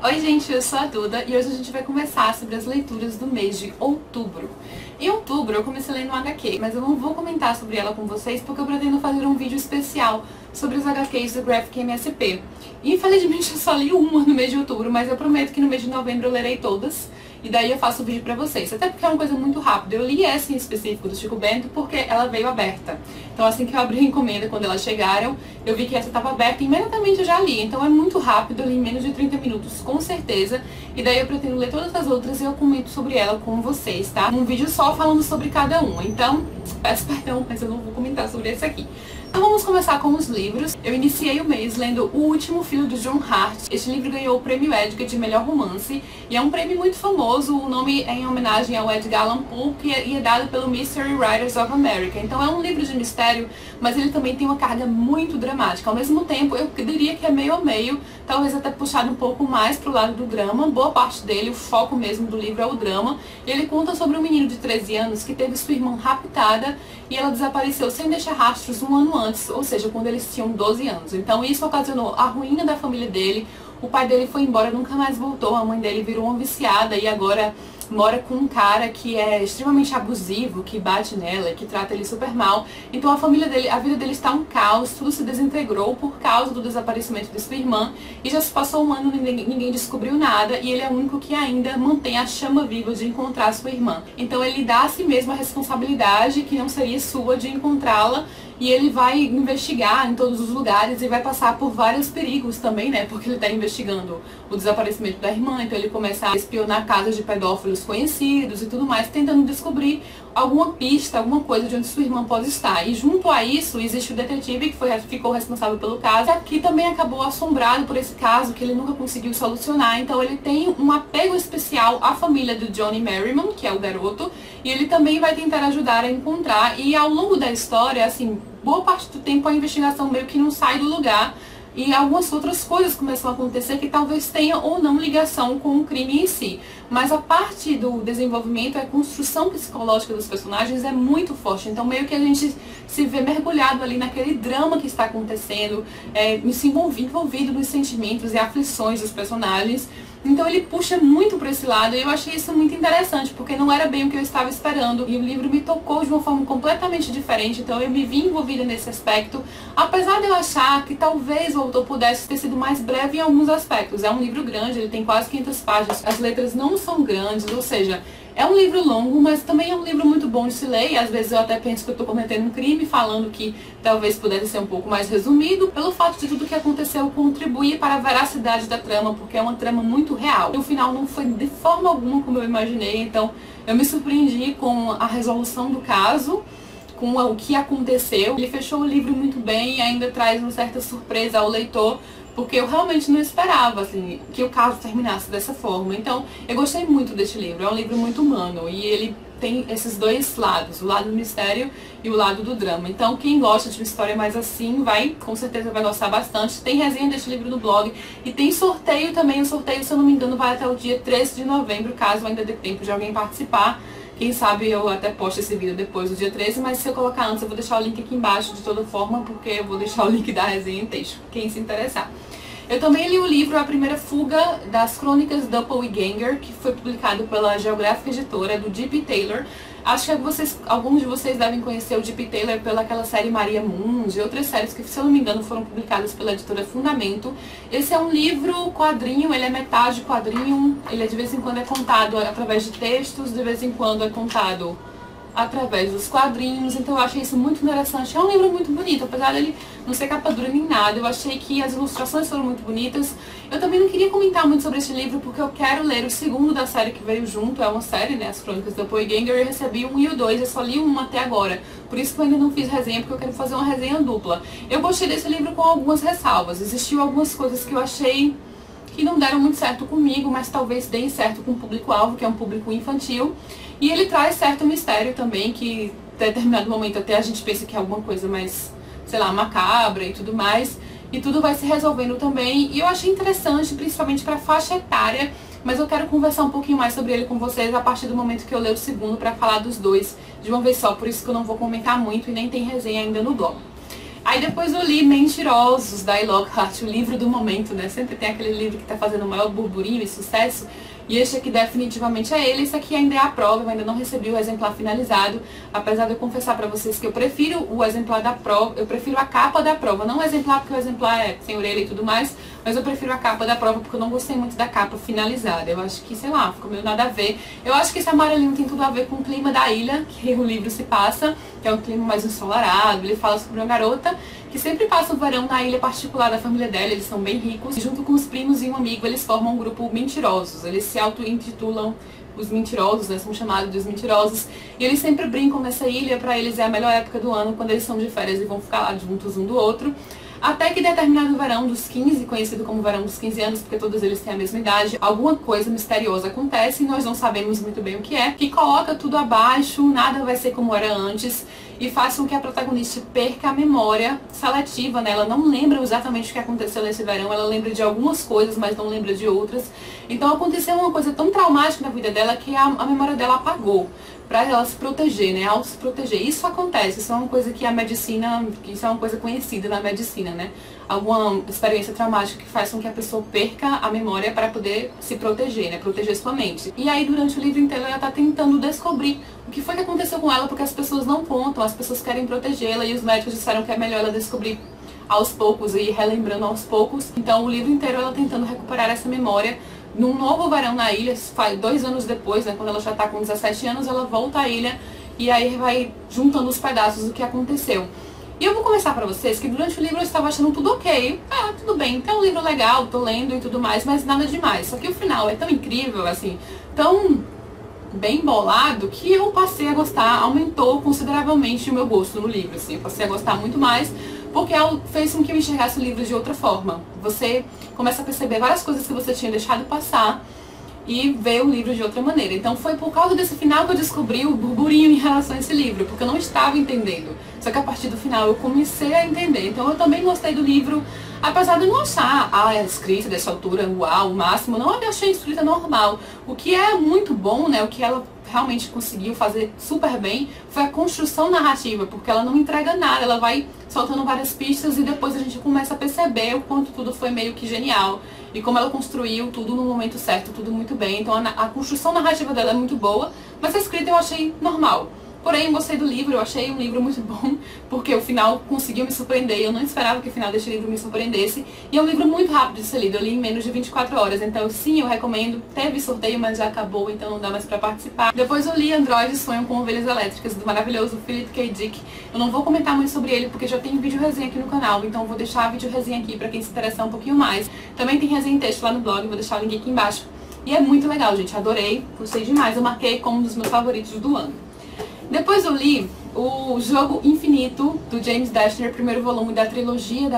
Oi gente, eu sou a Duda e hoje a gente vai conversar sobre as leituras do mês de outubro. Em outubro eu comecei lendo um HQ, mas eu não vou comentar sobre ela com vocês porque eu pretendo fazer um vídeo especial sobre os HQs do Graphic MSP. E, infelizmente eu só li uma no mês de outubro, mas eu prometo que no mês de novembro eu lerei todas. E daí eu faço o vídeo pra vocês, até porque é uma coisa muito rápida. Eu li essa em específico do Chico Bento porque ela veio aberta. Então assim que eu abri a encomenda, quando elas chegaram, eu vi que essa estava aberta e imediatamente eu já li. Então é muito rápido, eu li em menos de 30 minutos, com certeza. E daí eu pretendo ler todas as outras e eu comento sobre ela com vocês, tá? Um vídeo só falando sobre cada uma. Então, peço perdão, mas eu não vou comentar sobre esse aqui. Então vamos começar com os livros. Eu iniciei o mês lendo O Último Filho de John Hart. Este livro ganhou o Prêmio Edgar de Melhor Romance e é um prêmio muito famoso. O nome é em homenagem ao Edgar Allan Poe e é dado pelo Mystery Writers of America. Então é um livro de mistério, mas ele também tem uma carga muito dramática. Ao mesmo tempo, eu diria que é meio a meio, talvez até puxado um pouco mais pro lado do drama. Boa parte dele, o foco mesmo do livro é o drama. E ele conta sobre um menino de 13 anos que teve sua irmã raptada e ela desapareceu sem deixar rastros um ano antes, ou seja, quando eles tinham 12 anos. Então isso ocasionou a ruína da família dele. O pai dele foi embora, nunca mais voltou. A mãe dele virou uma viciada e agora mora com um cara que é extremamente abusivo, que bate nela, que trata ele super mal. Então a família dele, a vida dele está um caos, tudo se desintegrou por causa do desaparecimento de sua irmã. E já se passou um ano, ninguém descobriu nada e ele é o único que ainda mantém a chama viva de encontrar sua irmã. Então ele dá a si mesmo a responsabilidade, que não seria sua, de encontrá-la. E ele vai investigar em todos os lugares e vai passar por vários perigos também, né? Porque ele está investigando o desaparecimento da irmã, então ele começa a espionar casas de pedófilos conhecidos e tudo mais, tentando descobrir alguma pista, alguma coisa de onde sua irmã pode estar. E junto a isso, existe o detetive que ficou responsável pelo caso, que também acabou assombrado por esse caso, que ele nunca conseguiu solucionar. Então ele tem um apego especial à família do Johnny Merriman, que é o garoto, e ele também vai tentar ajudar a encontrar. E ao longo da história, assim, boa parte do tempo a investigação meio que não sai do lugar e algumas outras coisas começam a acontecer que talvez tenham ou não ligação com o crime em si. Mas a parte do desenvolvimento, a construção psicológica dos personagens é muito forte. Então meio que a gente se vê mergulhado ali naquele drama que está acontecendo, se envolvido nos sentimentos e aflições dos personagens. Então ele puxa muito para esse lado e eu achei isso muito interessante, porque não era bem o que eu estava esperando. E o livro me tocou de uma forma completamente diferente, então eu me vi envolvida nesse aspecto. Apesar de eu achar que talvez o autor pudesse ter sido mais breve em alguns aspectos. É um livro grande, ele tem quase 500 páginas, as letras não são grandes, ou seja, é um livro longo, mas também é um livro muito bom de se ler. E às vezes eu até penso que eu estou cometendo um crime falando que talvez pudesse ser um pouco mais resumido, pelo fato de tudo que aconteceu contribuir para a veracidade da trama, porque é uma trama muito real. E o final não foi de forma alguma como eu imaginei, então eu me surpreendi com a resolução do caso, com o que aconteceu. Ele fechou o livro muito bem e ainda traz uma certa surpresa ao leitor, porque eu realmente não esperava, assim, que o caso terminasse dessa forma. Então, eu gostei muito deste livro. É um livro muito humano e ele tem esses dois lados, o lado do mistério e o lado do drama. Então, quem gosta de uma história mais assim, com certeza vai gostar bastante. Tem resenha deste livro no blog e tem sorteio também. O sorteio, se eu não me engano, vai até o dia 13 de novembro, caso ainda dê tempo de alguém participar. Quem sabe eu até posto esse vídeo depois do dia 13, mas se eu colocar antes eu vou deixar o link aqui embaixo de toda forma, porque eu vou deixar o link da resenha em texto, quem se interessar. Eu também li o livro A Primeira Fuga das Crônicas Doppelganger, que foi publicado pela Geográfica Editora, do J.P. Taylor. Acho que alguns de vocês devem conhecer o J.P. Taylor pelaquela série Maria Munz e outras séries que, se eu não me engano, foram publicadas pela editora Fundamento. Esse é um livro quadrinho, ele é metade quadrinho, ele de vez em quando é contado através de textos, de vez em quando é contado através dos quadrinhos. Então eu achei isso muito interessante. É um livro muito bonito, apesar dele não ser capa dura nem nada. Eu achei que as ilustrações foram muito bonitas. Eu também não queria comentar muito sobre esse livro, porque eu quero ler o segundo da série que veio junto. É uma série, né, As Crônicas da Doppelganger. Eu recebi o 1 e o 2, eu só li um até agora. Por isso que eu ainda não fiz resenha, porque eu quero fazer uma resenha dupla. Eu gostei desse livro com algumas ressalvas. Existiu algumas coisas que eu achei que não deram muito certo comigo, mas talvez deem certo com o público-alvo, que é um público infantil. E ele traz certo mistério também, que em determinado momento até a gente pensa que é alguma coisa mais, sei lá, macabra e tudo mais. E tudo vai se resolvendo também. E eu achei interessante, principalmente para a faixa etária, mas eu quero conversar um pouquinho mais sobre ele com vocês a partir do momento que eu ler o segundo, para falar dos dois de uma vez só. Por isso que eu não vou comentar muito e nem tem resenha ainda no blog. Aí depois eu li Mentirosos, da Lockhart, o livro do momento, né? Sempre tem aquele livro que tá fazendo o maior burburinho e sucesso. E este aqui definitivamente é ele. Esse aqui ainda é a prova, eu ainda não recebi o exemplar finalizado. Apesar de eu confessar pra vocês que eu prefiro o exemplar da prova, eu prefiro a capa da prova. Não o exemplar porque o exemplar é sem orelha e tudo mais, mas eu prefiro a capa da prova porque eu não gostei muito da capa finalizada. Eu acho que, sei lá, ficou meio nada a ver. Eu acho que esse amarelinho tem tudo a ver com o clima da ilha que o livro se passa, que é um clima mais ensolarado. Ele fala sobre uma garota que sempre passa o verão na ilha particular da família dela. Eles são bem ricos, e junto com os primos e um amigo eles formam um grupo Mentirosos. Eles se auto-intitulam os mentirosos, né? São chamados de os mentirosos, e eles sempre brincam nessa ilha. Pra eles é a melhor época do ano, quando eles são de férias e vão ficar lá juntos um do outro. Até que determinado verão dos 15, conhecido como verão dos 15 anos, porque todos eles têm a mesma idade, alguma coisa misteriosa acontece, e nós não sabemos muito bem o que é, que coloca tudo abaixo, nada vai ser como era antes, e faz com que a protagonista perca a memória seletiva, né? Ela não lembra exatamente o que aconteceu nesse verão, ela lembra de algumas coisas, mas não lembra de outras. Então aconteceu uma coisa tão traumática na vida dela que a memória dela apagou, pra ela se proteger, né? Ao se proteger. Isso acontece, isso é uma coisa que a medicina, isso é uma coisa conhecida na medicina, né? Alguma experiência traumática que faz com que a pessoa perca a memória para poder se proteger, né? Proteger sua mente. E aí, durante o livro inteiro, ela tá tentando descobrir o que foi que aconteceu com ela, porque as pessoas não contam, as pessoas querem protegê-la, e os médicos disseram que é melhor ela descobrir aos poucos e ir relembrando aos poucos. Então, o livro inteiro ela tentando recuperar essa memória. Num novo verão na ilha, 2 anos depois, né, quando ela já tá com 17 anos, ela volta à ilha e aí vai juntando os pedaços do que aconteceu. E eu vou começar pra vocês que durante o livro eu estava achando tudo ok. Ah, tudo bem, tem um livro legal, tô lendo e tudo mais, mas nada demais. Só que o final é tão incrível, assim, tão bem bolado, que eu passei a gostar, aumentou consideravelmente o meu gosto no livro, assim, eu passei a gostar muito mais, porque ela fez com que eu enxergasse o livro de outra forma. Você começa a perceber várias coisas que você tinha deixado passar e ver o livro de outra maneira. Então foi por causa desse final que eu descobri o burburinho em relação a esse livro, porque eu não estava entendendo. Só que a partir do final eu comecei a entender. Então eu também gostei do livro, apesar de eu não achar a escrita dessa altura, uau, o máximo. Não, eu achei a escrita normal. O que é muito bom, né, o que ela realmente conseguiu fazer super bem foi a construção narrativa, porque ela não entrega nada, ela vai soltando várias pistas e depois a gente começa a perceber o quanto tudo foi meio que genial e como ela construiu tudo no momento certo, tudo muito bem. Então a construção narrativa dela é muito boa, mas a escrita eu achei normal. Porém, eu gostei do livro, eu achei um livro muito bom, porque o final conseguiu me surpreender, eu não esperava que o final deste livro me surpreendesse, e é um livro muito rápido de ser lido, eu li em menos de 24 horas, então sim, eu recomendo. Teve sorteio, mas já acabou, então não dá mais pra participar. Depois eu li Androides Sonham com Ovelhas Elétricas, do maravilhoso Philip K. Dick. Eu não vou comentar muito sobre ele, porque já tem vídeo resenha aqui no canal, então eu vou deixar a vídeo resenha aqui pra quem se interessar um pouquinho mais. Também tem resenha em texto lá no blog, vou deixar o link aqui embaixo. E é muito legal, gente, adorei, gostei demais, eu marquei como um dos meus favoritos do ano. Depois eu li o Jogo Infinito, do James Dashner, primeiro volume da trilogia,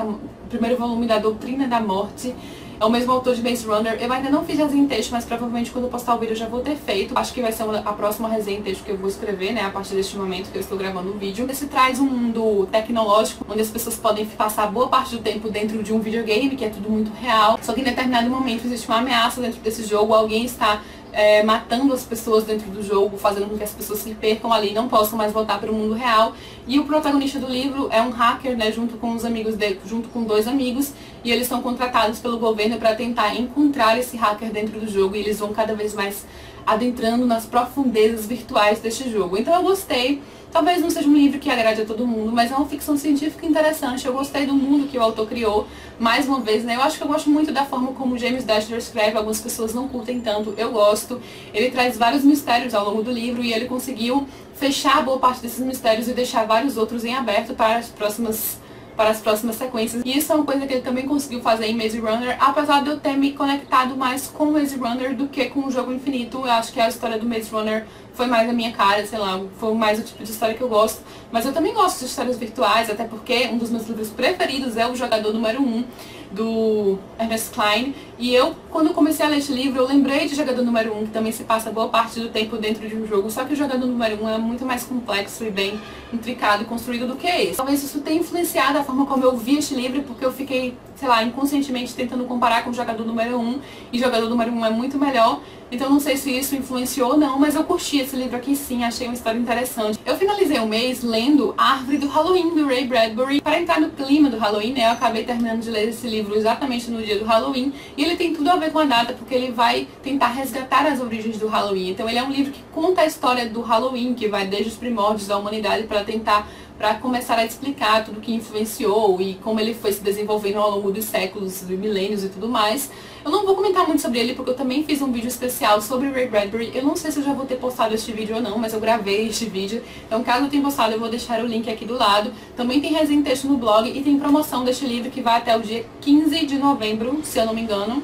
primeiro volume da Doutrina da Morte. É o mesmo autor de Maze Runner. Eu ainda não fiz resenha em texto, mas provavelmente quando eu postar o vídeo eu já vou ter feito. Acho que vai ser a próxima resenha em texto que eu vou escrever, né, a partir deste momento que eu estou gravando o vídeo. Esse traz um mundo tecnológico, onde as pessoas podem passar boa parte do tempo dentro de um videogame, que é tudo muito real. Só que em determinado momento existe uma ameaça dentro desse jogo, alguém está matando as pessoas dentro do jogo, fazendo com que as pessoas se percam ali e não possam mais voltar para o mundo real. E o protagonista do livro é um hacker, né, junto com os amigos dele, junto com 2 amigos, e eles são contratados pelo governo para tentar encontrar esse hacker dentro do jogo, e eles vão cada vez mais adentrando nas profundezas virtuais deste jogo. Então eu gostei. Talvez não seja um livro que agrade a todo mundo, mas é uma ficção científica interessante. Eu gostei do mundo que o autor criou, mais uma vez, né? Eu acho que eu gosto muito da forma como o James Dashner escreve. Algumas pessoas não curtem tanto, eu gosto. Ele traz vários mistérios ao longo do livro e ele conseguiu fechar boa parte desses mistérios e deixar vários outros em aberto para as próximas sequências. E isso é uma coisa que ele também conseguiu fazer em Maze Runner, apesar de eu ter me conectado mais com Maze Runner do que com o Jogo Infinito. Eu acho que a história do Maze Runner foi mais a minha cara, sei lá, foi mais o tipo de história que eu gosto. Mas eu também gosto de histórias virtuais, até porque um dos meus livros preferidos é O Jogador Número 1, do Ernest Cline. E eu, quando comecei a ler esse livro, eu lembrei de Jogador Número 1, que também se passa boa parte do tempo dentro de um jogo, só que o Jogador Número 1 é muito mais complexo e bem intricado e construído do que esse. Talvez isso tenha influenciado a forma como eu vi este livro, porque eu fiquei, sei lá, inconscientemente tentando comparar com o Jogador Número 1, e Jogador Número 1 é muito melhor, então não sei se isso influenciou ou não, mas eu curti esse livro aqui sim, achei uma história interessante. Eu finalizei o mês lendo A Árvore do Halloween, do Ray Bradbury. Para entrar no clima do Halloween, né, eu acabei terminando de ler esse livro exatamente no dia do Halloween, e ele tem tudo a ver com a data, porque ele vai tentar resgatar as origens do Halloween. Então ele é um livro que conta a história do Halloween, que vai desde os primórdios da humanidade para começar a explicar tudo que influenciou e como ele foi se desenvolvendo ao longo dos séculos, dos milênios e tudo mais. Eu não vou comentar muito sobre ele porque eu também fiz um vídeo especial sobre Ray Bradbury. Eu não sei se eu já vou ter postado este vídeo ou não, mas eu gravei este vídeo. Então caso eu tenha postado, eu vou deixar o link aqui do lado. Também tem resenha em texto no blog e tem promoção deste livro que vai até o dia 15 de novembro, se eu não me engano.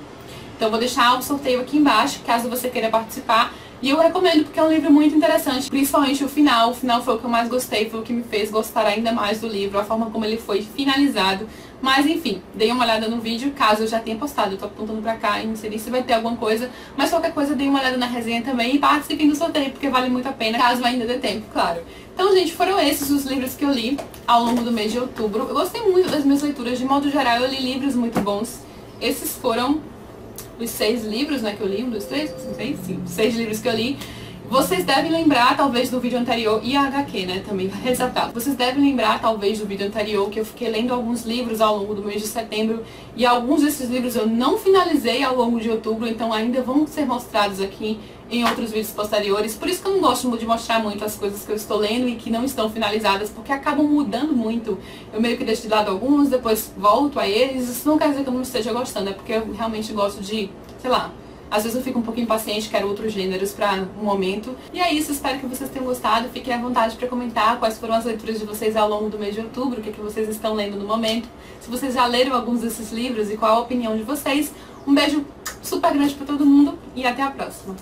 Então eu vou deixar o sorteio aqui embaixo, caso você queira participar. E eu recomendo porque é um livro muito interessante, principalmente o final. O final foi o que eu mais gostei, foi o que me fez gostar ainda mais do livro, a forma como ele foi finalizado. Mas enfim, dei uma olhada no vídeo, caso eu já tenha postado. Eu tô apontando pra cá e não sei nem se vai ter alguma coisa. Mas qualquer coisa, dei uma olhada na resenha também e participem do sorteio, porque vale muito a pena, caso ainda dê tempo, claro. Então, gente, foram esses os livros que eu li ao longo do mês de outubro. Eu gostei muito das minhas leituras, de modo geral eu li livros muito bons. Esses foram os 6 livros, né, que eu li, 1, 2, 3, 6 livros que eu li. Vocês devem lembrar, talvez, do vídeo anterior, e a HQ, né, também vai ressaltar. Vocês devem lembrar, talvez, do vídeo anterior, que eu fiquei lendo alguns livros ao longo do mês de setembro, e alguns desses livros eu não finalizei ao longo de outubro, então ainda vão ser mostrados aqui em outros vídeos posteriores. Por isso que eu não gosto de mostrar muito as coisas que eu estou lendo e que não estão finalizadas, porque acabam mudando muito. Eu meio que deixo de lado alguns, depois volto a eles. Isso não quer dizer que eu não esteja gostando, é porque eu realmente gosto de, sei lá, às vezes eu fico um pouquinho impaciente, quero outros gêneros para um momento. E é isso, espero que vocês tenham gostado. Fiquem à vontade para comentar quais foram as leituras de vocês ao longo do mês de outubro, o que é que vocês estão lendo no momento. Se vocês já leram alguns desses livros e qual a opinião de vocês. Um beijo super grande para todo mundo e até a próxima.